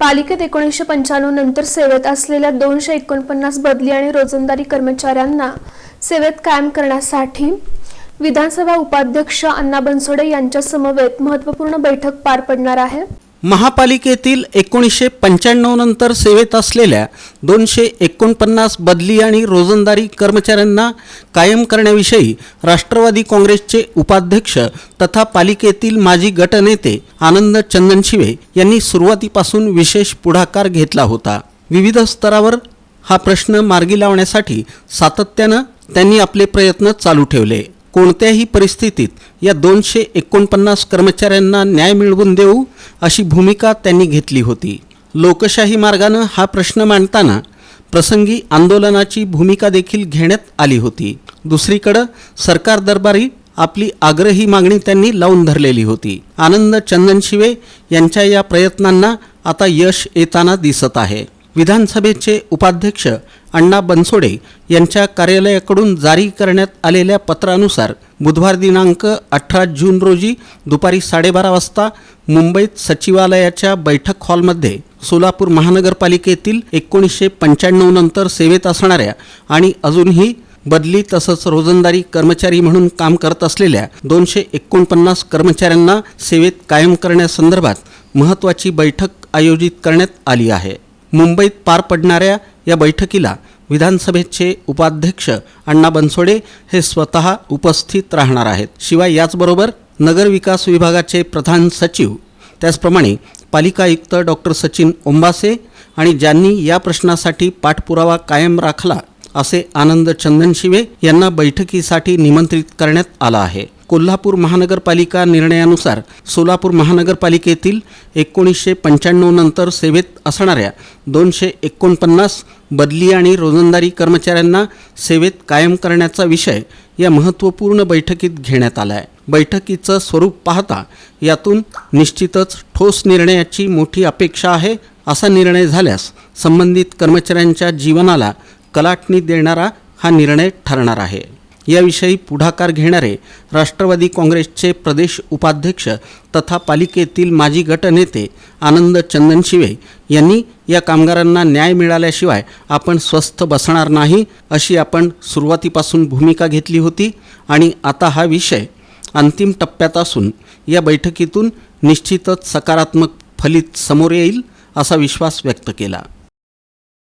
पालिकेत 1995 नंतर सेवेत असलेल्या 249 बदली आणि रोजंदारी कर्मचाऱ्यांना सेवेत कायम करण्यासाठी विधानसभा उपाध्यक्ष अण्णा बनसोडे यांच्या समवेत महत्त्वपूर्ण बैठक पार पडणार आहे। महापालिकेतील 1995 नंतर सेवेत असलेल्या 249 बदली आणि रोजंदारी कर्मचाऱ्यांना कायम करण्याविषयी राष्ट्रवादी काँग्रेसचे उपाध्यक्ष तथा पालिकेतील माजी गटनेते आनंद चंदनशिवे यांनी सुरुवातीपासून विशेष पुढाकार घेतला होता। विविध स्तरावर हा प्रश्न मार्गी लावण्यासाठी सातत्याने त्यांनी आपले प्रयत्न चालू ठेवले। कोणत्याही परिस्थितीत या 249 कर्मचाऱ्यांना न्याय मिळवून देऊ अशी भूमिका त्यांनी घेतली होती। लोकशाही मार्गाने हा प्रश्न मांडताना प्रसंगी आंदोलनाची भूमिका देखील घेण्यात आली होती। दुसरीकडे सरकार दरबारी आपली आग्रही मागणी त्यांनी लावून धरलेली होती। आनंद चंदनशिवे यांच्या या प्रयत्नांना आता यश येताना दिसत आहे। विधानसभेचे उपाध्यक्ष अण्णा बनसोडे यांच्या कार्यालयाकडून जारी करण्यात आलेल्या पत्रानुसार बुधवार दिनांक 18 जून रोजी दुपारी 12:30 वाजता मुंबईत सचिवालयाच्या बैठक हॉलमध्ये सोलापूर महानगरपालिकेतील 1995 नंतर सेवेत असणाऱ्या आणि अजूनही बदली तसंच रोजंदारी कर्मचारी म्हणून काम करत असलेल्या 249 कर्मचाऱ्यांना सेवेत कायम करण्यासंदर्भात महत्त्वाची बैठक आयोजित करण्यात आली आहे। मुंबईत पार पडणाऱ्या या बैठकीला विधानसभेचे उपाध्यक्ष अण्णा बनसोडे हे स्वतः उपस्थित राहणार आहेत। शिवाय याचबरोबर नगर विकास विभागाचे प्रधान सचिव त्याचप्रमाणे पालिका आयुक्त डॉक्टर सचिन ओंबासे आणि ज्यांनी या प्रश्नासाठी पाठपुरावा कायम राखला असे आनंद चंदनशिवे यांना बैठकीसाठी निमंत्रित करण्यात आला आहे। कोल्हापूर महानगरपालिका निर्णयानुसार सोलापूर महानगरपालिकेतील 1995 नंतर सेवेत असणाऱ्या 249 बदली आणि रोजंदारी कर्मचाऱ्यांना सेवेत कायम करण्याचा विषय या महत्त्वपूर्ण बैठकीत घेण्यात आला आहे। बैठकीचं स्वरूप पाहता यातून निश्चितच ठोस निर्णयाची मोठी अपेक्षा आहे। असा निर्णय झाल्यास संबंधित कर्मचाऱ्यांच्या जीवनाला कलाटणी देणारा हा निर्णय ठरणार आहे। याविषयी पुढाकार घेणारे राष्ट्रवादी काँग्रेसचे प्रदेश उपाध्यक्ष तथा पालिकेतील माजी गटनेते आनंद चंदनशिवे यांनी या कामगारांना न्याय मिळाल्याशिवाय आपण स्वस्थ बसणार नाही अशी आपण सुरुवातीपासून भूमिका घेतली होती आणि आता हा विषय अंतिम टप्प्यात असून या बैठकीतून निश्चितच सकारात्मक फलित समोर येईल असा विश्वास व्यक्त केला।